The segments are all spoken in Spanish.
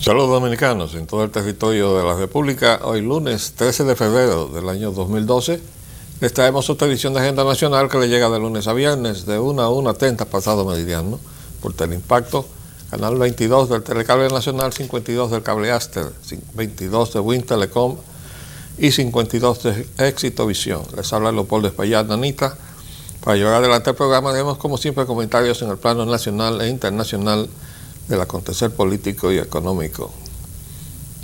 Saludos dominicanos en todo el territorio de la República. Hoy lunes 13 de febrero del año 2012 les traemos otra edición de Agenda Nacional que le llega de lunes a viernes de 1 a 1:30 pasado meridiano por Teleimpacto, canal 22 del Telecable Nacional, 52 del Cable Aster, 22 de Win Telecom y 52 de Éxito Visión. Les habla Leopoldo Espaillat Nanita. Para llevar adelante el programa haremos como siempre comentarios en el plano nacional e internacional del acontecer político y económico.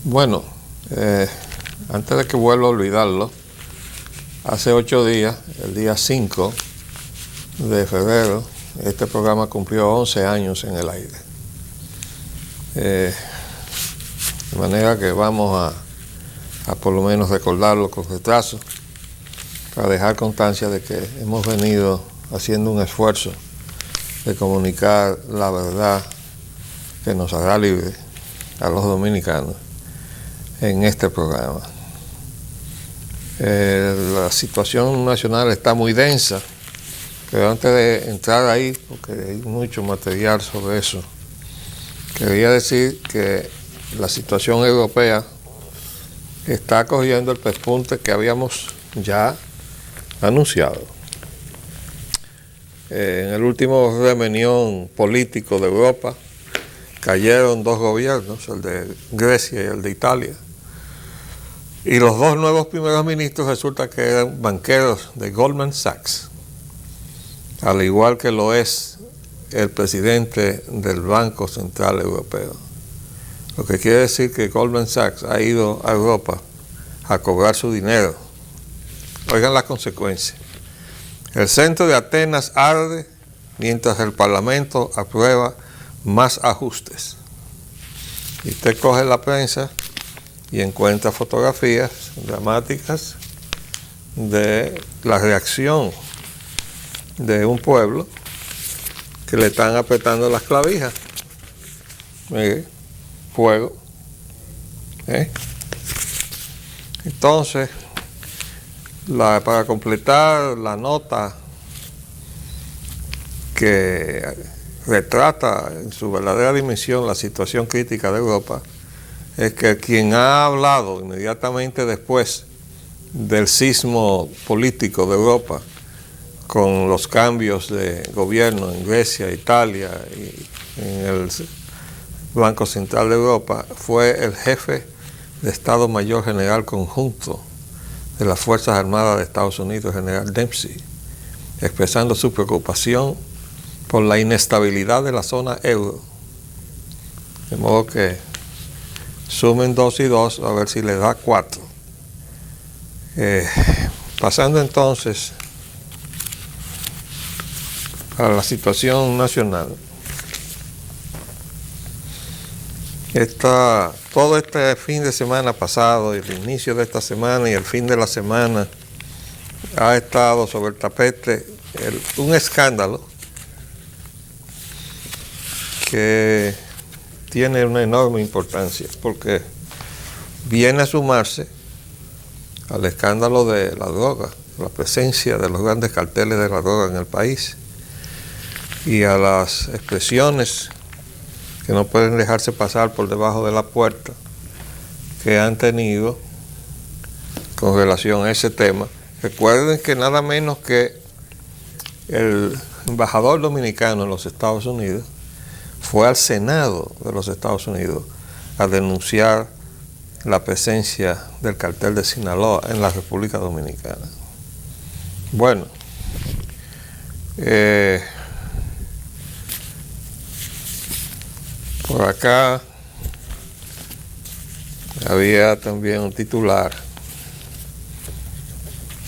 Bueno, antes de que vuelva a olvidarlo, hace 8 días, el día 5 de febrero, este programa cumplió 11 años en el aire. De manera que vamos a por lo menos recordarlo con retraso, para dejar constancia de que hemos venido haciendo un esfuerzo de comunicar la verdad que nos hará libre a los dominicanos en este programa. La situación nacional está muy densa, pero antes de entrar ahí, porque hay mucho material sobre eso, quería decir que la situación europea está cogiendo el pespunte que habíamos ya anunciado. En el último reunión político de Europa cayeron dos gobiernos, el de Grecia y el de Italia, y los dos nuevos primeros ministros resulta que eran banqueros de Goldman Sachs, al igual que lo es el presidente del Banco Central Europeo. Lo que quiere decir que Goldman Sachs ha ido a Europa a cobrar su dinero. Oigan las consecuencias. El centro de Atenas arde mientras el Parlamento aprueba más ajustes. Y usted coge la prensa y encuentra fotografías dramáticas de la reacción de un pueblo que le están apretando las clavijas. Mire, fuego. Entonces, para completar la nota que retrata en su verdadera dimensión la situación crítica de Europa, es que quien ha hablado inmediatamente después del sismo político de Europa, con los cambios de gobierno en Grecia, Italia y en el Banco Central de Europa, fue el jefe de Estado Mayor General Conjunto de las Fuerzas Armadas de Estados Unidos, general Dempsey, expresando su preocupación por la inestabilidad de la zona euro. De modo que sumen 2 y 2 a ver si les da 4. Pasando entonces a la situación nacional. Todo este fin de semana pasado, el inicio de esta semana y el fin de la semana, ha estado sobre el tapete un escándalo que tiene una enorme importancia, porque viene a sumarse al escándalo de la droga, la presencia de los grandes carteles de la droga en el país, y a las expresiones que no pueden dejarse pasar por debajo de la puerta que han tenido con relación a ese tema. Recuerden que nada menos que el embajador dominicano en los Estados Unidos fue al Senado de los Estados Unidos a denunciar la presencia del cartel de Sinaloa en la República Dominicana. Bueno, por acá había también un titular.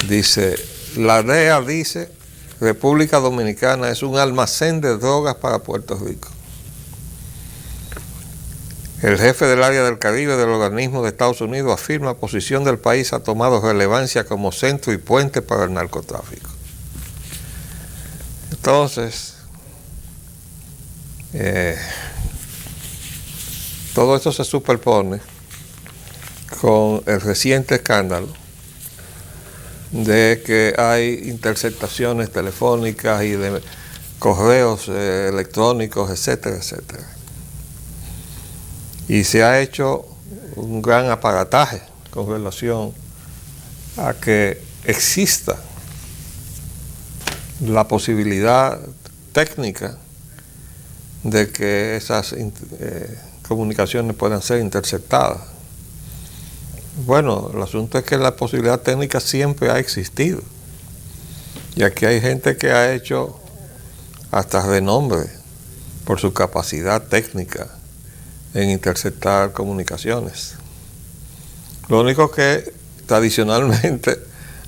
Dice, la DEA dice, República Dominicana es un almacén de drogas para Puerto Rico. El jefe del área del Caribe del organismo de Estados Unidos afirma posición del país ha tomado relevancia como centro y puente para el narcotráfico. Entonces, todo esto se superpone con el reciente escándalo de que hay interceptaciones telefónicas y de correos electrónicos, etcétera, etcétera. Y se ha hecho un gran aparataje con relación a que exista la posibilidad técnica de que esas comunicaciones puedan ser interceptadas. Bueno, el asunto es que la posibilidad técnica siempre ha existido. Y aquí hay gente que ha hecho hasta renombre por su capacidad técnica en interceptar comunicaciones. Lo único que tradicionalmente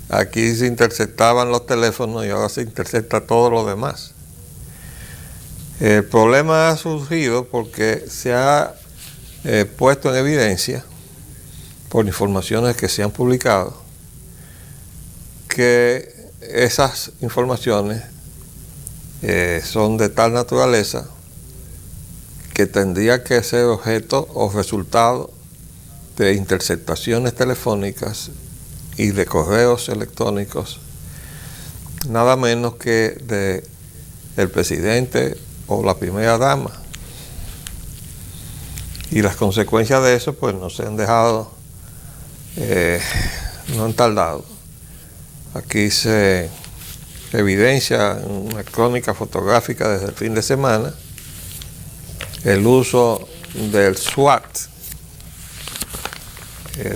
aquí se interceptaban los teléfonos y ahora se intercepta todo lo demás. El problema ha surgido porque se ha puesto en evidencia por informaciones que se han publicado que esas informaciones son de tal naturaleza que tendría que ser objeto o resultado de interceptaciones telefónicas y de correos electrónicos, nada menos que de el presidente o la primera dama. Y las consecuencias de eso pues no se han dejado, no han tardado. Aquí se evidencia en una crónica fotográfica desde el fin de semana el uso del SWAT.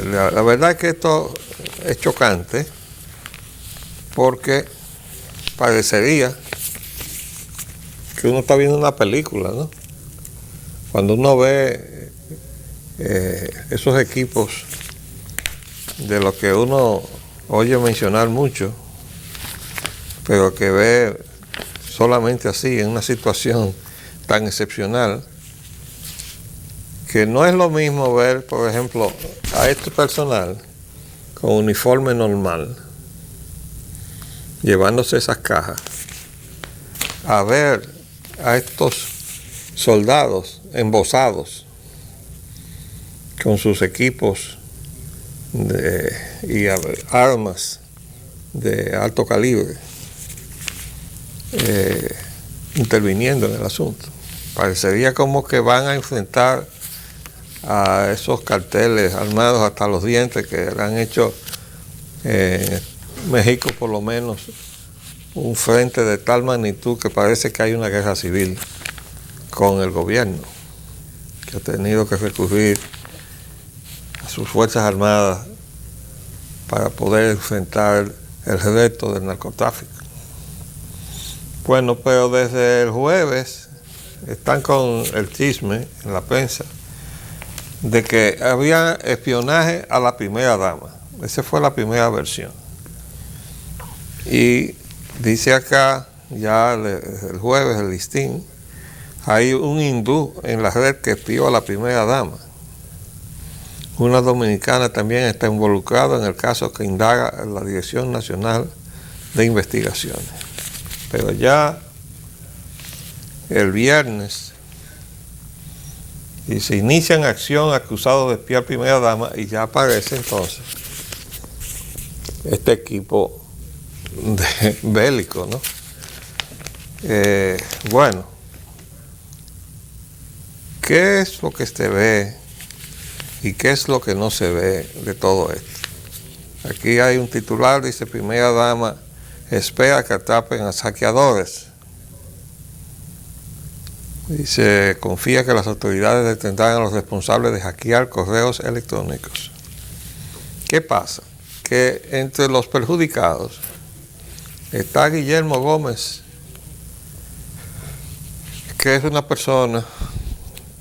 La verdad es que esto es chocante porque parecería que uno está viendo una película, ¿no? Cuando uno ve esos equipos de los que uno oye mencionar mucho, pero que ve solamente así, en una situación tan excepcional, que no es lo mismo ver, por ejemplo, a este personal con uniforme normal, llevándose esas cajas, a ver a estos soldados embosados con sus equipos y armas de alto calibre interviniendo en el asunto. Parecería como que van a enfrentar a esos carteles armados hasta los dientes que han hecho en México por lo menos un frente de tal magnitud que parece que hay una guerra civil con el gobierno, que ha tenido que recurrir a sus fuerzas armadas para poder enfrentar el reto del narcotráfico. Bueno, pero desde el jueves están con el chisme en la prensa de que había espionaje a la primera dama. Esa fue la primera versión. Y dice acá, ya el jueves, el listín, hay un hindú en la red que espió a la primera dama. Una dominicana también está involucrada en el caso que indaga la Dirección Nacional de Investigaciones. Pero ya el viernes y se inicia en acción acusado de espiar primera dama y ya aparece entonces este equipo bélico, ¿no? Bueno, ¿qué es lo que se ve y qué es lo que no se ve de todo esto? Aquí hay un titular, dice: primera dama espera que atrapen a saqueadores. Dice: confía que las autoridades detendrán a los responsables de hackear correos electrónicos. ¿Qué pasa? Que entre los perjudicados está Guillermo Gómez, que es una persona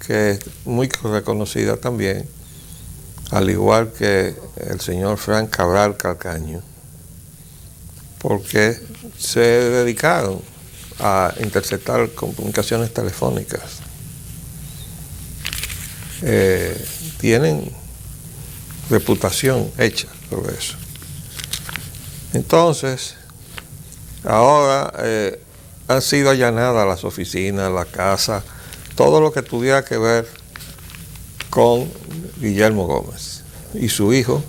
que es muy reconocida también, al igual que el señor Frank Cabral Calcaño, porque se dedicaron a interceptar comunicaciones telefónicas. Tienen reputación hecha sobre eso. Entonces, ahora han sido allanadas las oficinas, la casa, todo lo que tuviera que ver con Guillermo Gómez y su hijo,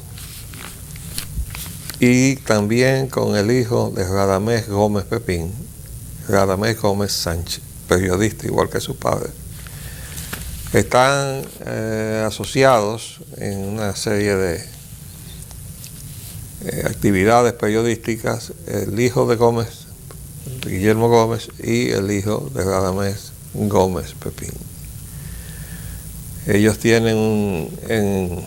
y también con el hijo de Radamés Gómez Pepín, Radamés Gómez Sánchez, periodista igual que su padre. están asociados en una serie de actividades periodísticas el hijo de Gómez, de Guillermo Gómez, y el hijo de Radamés Gómez Pepín. Ellos tienen en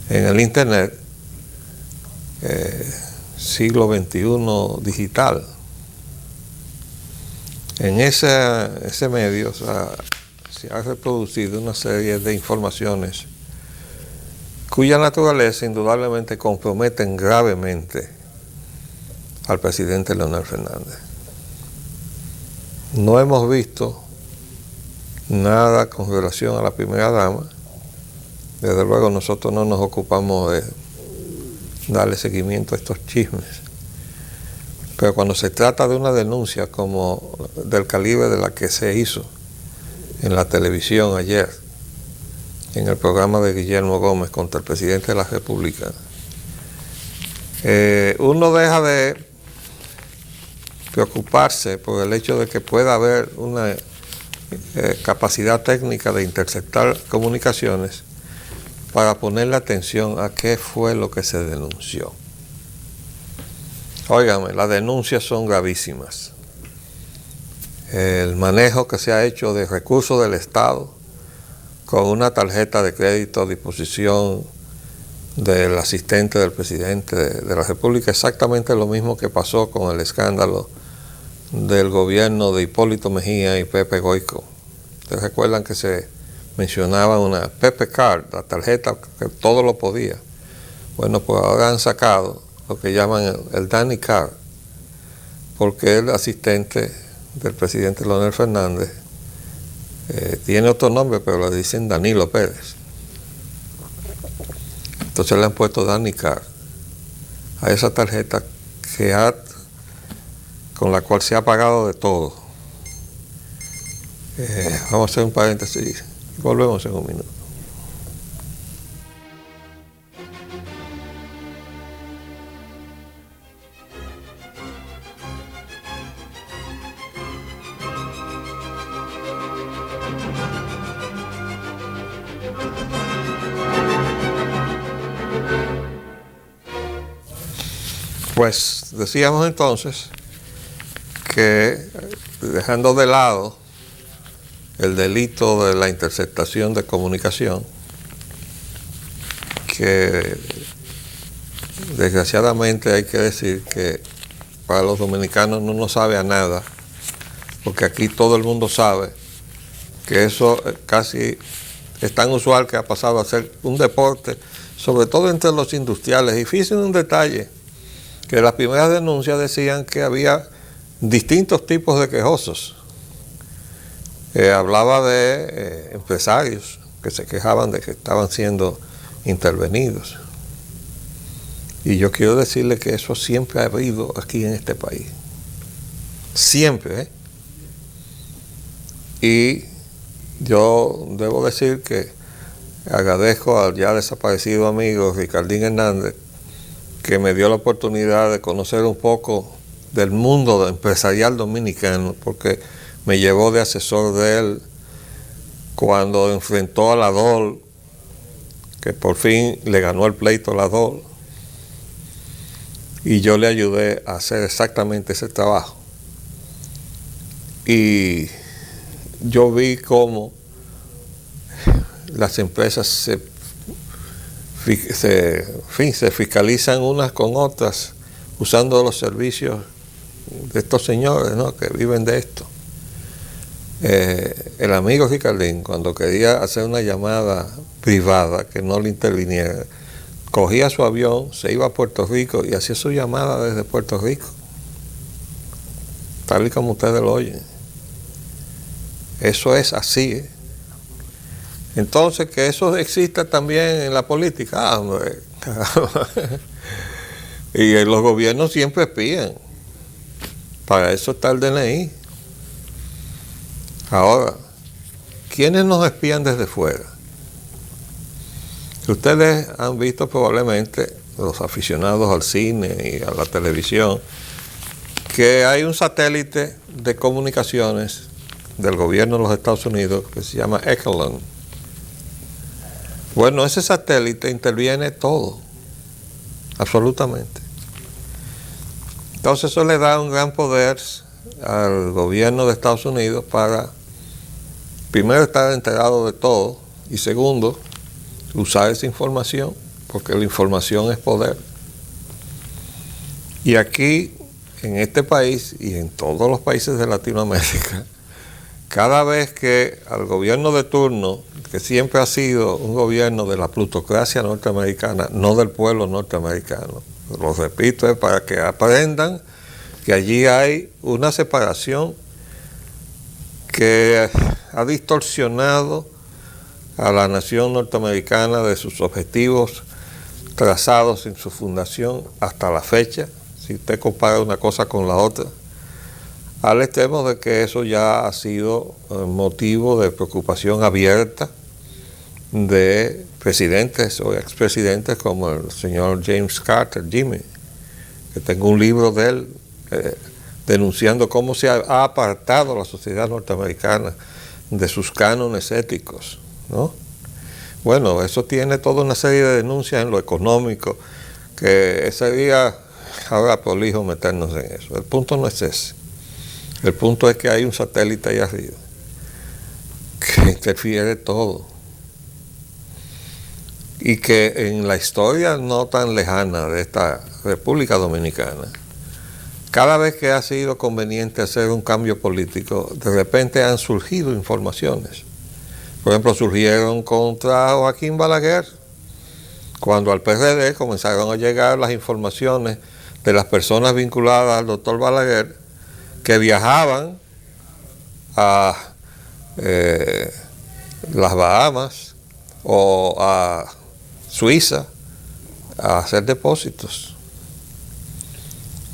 el internet siglo XXI digital. En ese medio se ha reproducido una serie de informaciones cuya naturaleza indudablemente comprometen gravemente al presidente Leonel Fernández. No hemos visto nada con relación a la primera dama. Desde luego nosotros no nos ocupamos de darle seguimiento a estos chismes. Pero cuando se trata de una denuncia como del calibre de la que se hizo en la televisión ayer, en el programa de Guillermo Gómez contra el presidente de la República, uno deja de preocuparse por el hecho de que pueda haber una capacidad técnica de interceptar comunicaciones para ponerle atención a qué fue lo que se denunció. Óigame, las denuncias son gravísimas. El manejo que se ha hecho de recursos del Estado con una tarjeta de crédito a disposición del asistente del presidente de la República, exactamente lo mismo que pasó con el escándalo del gobierno de Hipólito Mejía y Pepe Goyco. Ustedes recuerdan que se mencionaba una Pepe Card, la tarjeta que todo lo podía. Bueno, pues ahora han sacado lo que llaman el Danny Card, porque el asistente del presidente Leonel Fernández tiene otro nombre, pero le dicen Danilo Pérez. Entonces le han puesto Danny Card a esa tarjeta con la cual se ha pagado de todo. Vamos a hacer un paréntesis y volvemos en un minuto. Pues decíamos entonces que, dejando de lado el delito de la interceptación de comunicación, que desgraciadamente hay que decir que para los dominicanos no nos sabe a nada, porque aquí todo el mundo sabe que eso casi es tan usual que ha pasado a ser un deporte, sobre todo entre los industriales. Y fíjense un detalle, que las primeras denuncias decían que había distintos tipos de quejosos. Hablaba de empresarios que se quejaban de que estaban siendo intervenidos. Y yo quiero decirle que eso siempre ha habido aquí en este país. Siempre, Y yo debo decir que agradezco al ya desaparecido amigo Ricardín Hernández, que me dio la oportunidad de conocer un poco del mundo empresarial dominicano, porque me llevó de asesor de él cuando enfrentó a la DOL, que por fin le ganó el pleito a la DOL, y yo le ayudé a hacer exactamente ese trabajo. Y yo vi cómo las empresas se fiscalizan unas con otras usando los servicios de estos señores, ¿no?, que viven de esto. El amigo Ricardín, cuando quería hacer una llamada privada que no le interviniera, cogía su avión, se iba a Puerto Rico y hacía su llamada desde Puerto Rico, tal y como ustedes lo oyen. Eso es así, Entonces, que eso exista también en la política, hombre. Y los gobiernos siempre espían. Para eso está el DNI. Ahora, ¿quiénes nos espían desde fuera? Ustedes han visto probablemente, los aficionados al cine y a la televisión, que hay un satélite de comunicaciones del gobierno de los Estados Unidos que se llama Echelon. Bueno, ese satélite interviene todo, absolutamente. Entonces eso le da un gran poder al gobierno de Estados Unidos para, primero, estar enterado de todo y segundo, usar esa información, porque la información es poder. Y aquí, en este país y en todos los países de Latinoamérica, cada vez que al gobierno de turno, que siempre ha sido un gobierno de la plutocracia norteamericana, no del pueblo norteamericano, lo repito, es para que aprendan que allí hay una separación que ha distorsionado a la nación norteamericana de sus objetivos trazados en su fundación hasta la fecha, si usted compara una cosa con la otra, al extremo de que eso ya ha sido motivo de preocupación abierta de presidentes o expresidentes como el señor James Carter, Jimmy, que tengo un libro de él denunciando cómo se ha apartado la sociedad norteamericana de sus cánones éticos, ¿no? Bueno, eso tiene toda una serie de denuncias en lo económico, que sería ahora prolijo meternos en eso. El punto no es ese. El punto es que hay un satélite ahí arriba que interfiere todo. Y que en la historia no tan lejana de esta República Dominicana, cada vez que ha sido conveniente hacer un cambio político, de repente han surgido informaciones. Por ejemplo, surgieron contra Joaquín Balaguer, cuando al PRD comenzaron a llegar las informaciones de las personas vinculadas al doctor Balaguer, que viajaban a las Bahamas o a Suiza a hacer depósitos.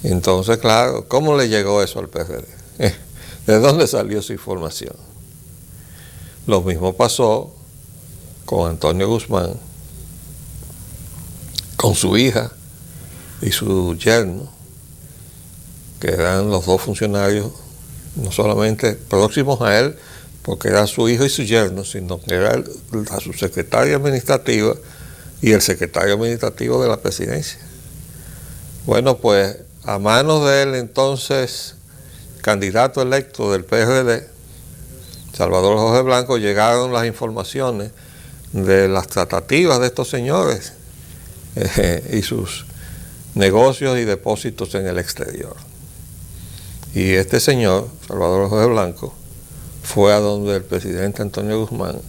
Entonces, claro, ¿cómo le llegó eso al PRD? ¿De dónde salió esa información? Lo mismo pasó con Antonio Guzmán, con su hija y su yerno, que eran los dos funcionarios, no solamente próximos a él, porque era su hijo y su yerno, sino que era la subsecretaria administrativa y el secretario administrativo de la presidencia. Bueno, pues a manos de él entonces, candidato electo del PRD, Salvador Jorge Blanco, llegaron las informaciones de las tratativas de estos señores y sus negocios y depósitos en el exterior. Y este señor, Salvador Jorge Blanco, fue a donde el presidente Antonio Guzmán,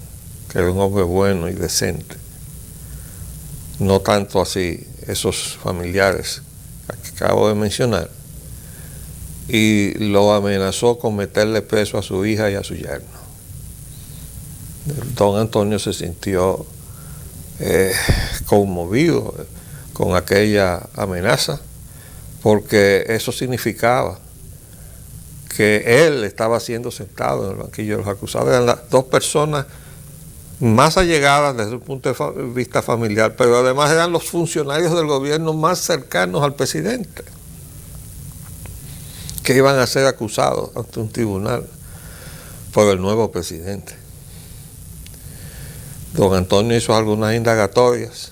que era un hombre bueno y decente, no tanto así esos familiares que acabo de mencionar, y lo amenazó con meterle preso a su hija y a su yerno. Don Antonio se sintió conmovido con aquella amenaza, porque eso significaba que él estaba siendo sentado en el banquillo de los acusados. Eran las dos personas más allegadas desde un punto de vista familiar, pero además eran los funcionarios del gobierno más cercanos al presidente, que iban a ser acusados ante un tribunal por el nuevo presidente. Don Antonio hizo algunas indagatorias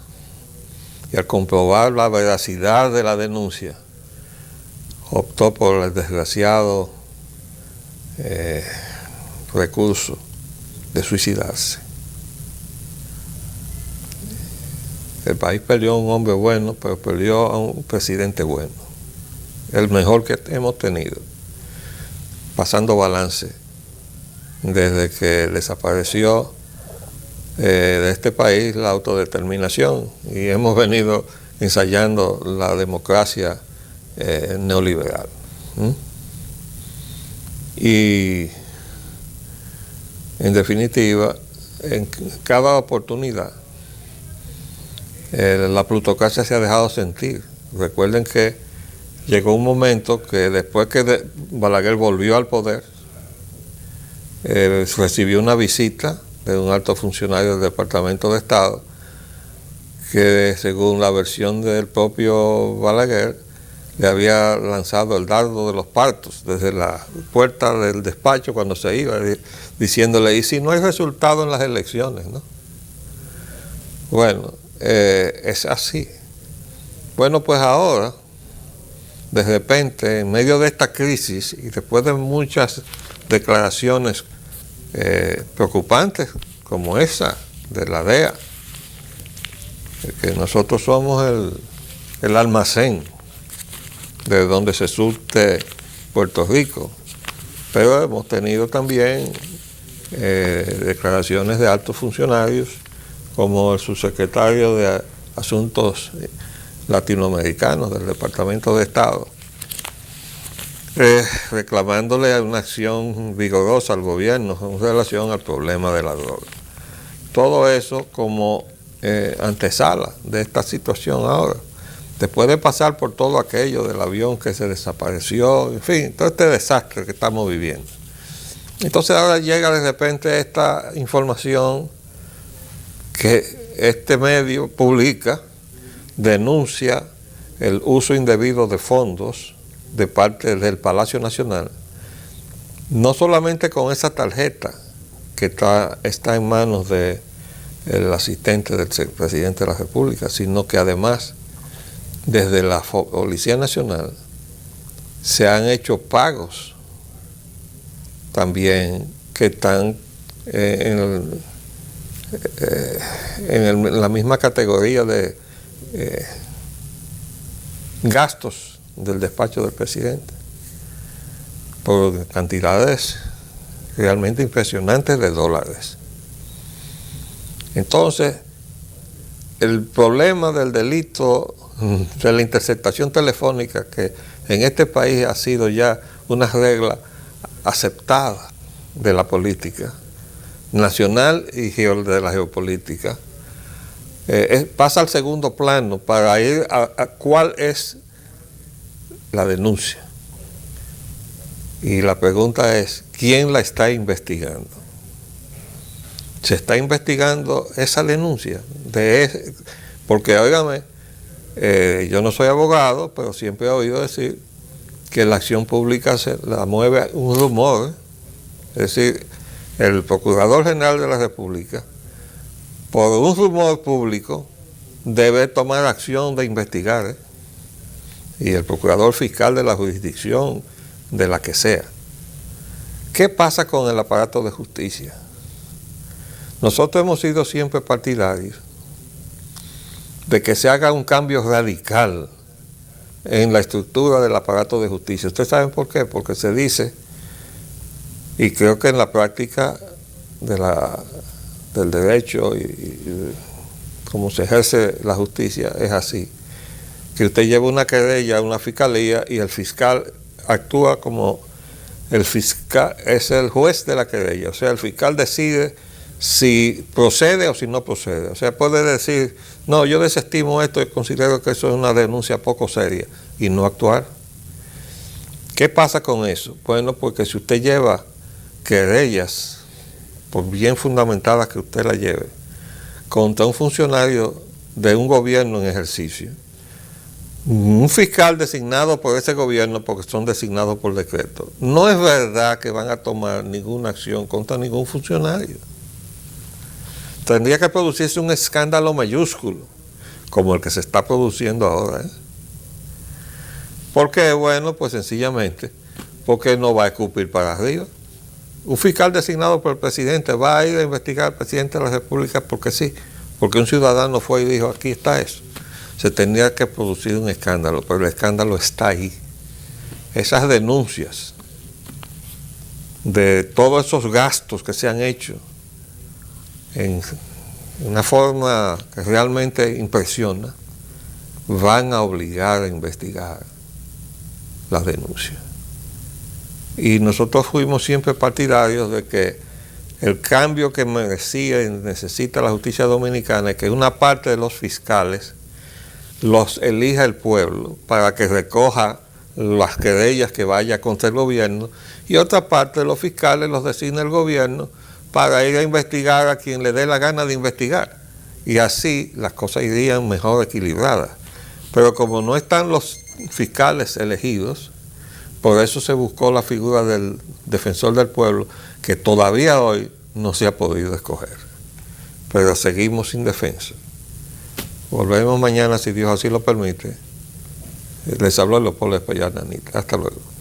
y al comprobar la veracidad de la denuncia, optó por el desgraciado recurso de suicidarse. El país perdió a un hombre bueno, pero perdió a un presidente bueno, el mejor que hemos tenido, pasando balance desde que desapareció de este país la autodeterminación y hemos venido ensayando la democracia neoliberal. Y en definitiva, en cada oportunidad la plutocracia se ha dejado sentir. Recuerden que llegó un momento que después que Balaguer volvió al poder, recibió una visita de un alto funcionario del Departamento de Estado que, según la versión del propio Balaguer, le había lanzado el dardo de los partos desde la puerta del despacho cuando se iba, diciéndole, ¿y si no hay resultado en las elecciones, no? Bueno, es así. Bueno, pues ahora, de repente, en medio de esta crisis y después de muchas declaraciones preocupantes como esa de la DEA, que nosotros somos el almacén de donde se surte Puerto Rico, pero hemos tenido también declaraciones de altos funcionarios como el subsecretario de Asuntos Latinoamericanos del Departamento de Estado, reclamándole una acción vigorosa al gobierno en relación al problema de la droga. Todo eso como antesala de esta situación ahora, después de pasar por todo aquello del avión que se desapareció, en fin, todo este desastre que estamos viviendo. Entonces ahora llega de repente esta información que este medio publica, denuncia el uso indebido de fondos de parte del Palacio Nacional, no solamente con esa tarjeta que está en manos del asistente del presidente de la República, sino que además desde la Policía Nacional se han hecho pagos también que están en la misma categoría de gastos del despacho del presidente, por cantidades realmente impresionantes de dólares. Entonces, el problema del delito de la interceptación telefónica, que en este país ha sido ya una regla aceptada de la política nacional y de la geopolítica, pasa al segundo plano para ir a cuál es la denuncia. Y la pregunta es, ¿quién la está investigando? ¿Se está investigando esa denuncia? Porque, óigame, yo no soy abogado, pero siempre he oído decir que la acción pública se la mueve un rumor. Es decir, el Procurador General de la República, por un rumor público, debe tomar acción de investigar, y el Procurador Fiscal de la jurisdicción, de la que sea. ¿Qué pasa con el aparato de justicia? Nosotros hemos sido siempre partidarios de que se haga un cambio radical en la estructura del aparato de justicia. ¿Ustedes saben por qué? Porque se dice, y creo que en la práctica del derecho y cómo se ejerce la justicia es así, que usted lleva una querella a una fiscalía y el fiscal actúa como el fiscal, es el juez de la querella, o sea, el fiscal decide si procede o si no procede. O sea, puede decir, no, yo desestimo esto y considero que eso es una denuncia poco seria, y no actuar. ¿Qué pasa con eso? Bueno, porque si usted lleva querellas, por bien fundamentadas que usted la lleve, contra un funcionario de un gobierno en ejercicio, un fiscal designado por ese gobierno, porque son designados por decreto, no es verdad que van a tomar ninguna acción contra ningún funcionario. Tendría que producirse un escándalo mayúsculo, como el que se está produciendo ahora. ¿Por qué? Bueno, pues sencillamente porque no va a escupir para arriba. Un fiscal designado por el presidente va a ir a investigar al presidente de la República porque sí, porque un ciudadano fue y dijo, aquí está eso. Se tendría que producir un escándalo, pero el escándalo está ahí. Esas denuncias de todos esos gastos que se han hecho en una forma que realmente impresiona, van a obligar a investigar las denuncias. Y nosotros fuimos siempre partidarios de que el cambio que merecía y necesita la justicia dominicana es que una parte de los fiscales los elija el pueblo para que recoja las querellas que vaya contra el gobierno, y otra parte de los fiscales los designa el gobierno para ir a investigar a quien le dé la gana de investigar, y así las cosas irían mejor equilibradas. Pero como no están los fiscales elegidos. Por eso se buscó la figura del defensor del pueblo, que todavía hoy no se ha podido escoger. Pero seguimos sin defensa. Volvemos mañana, si Dios así lo permite. Les habló Leopoldo Espaillat Nanita. Hasta luego.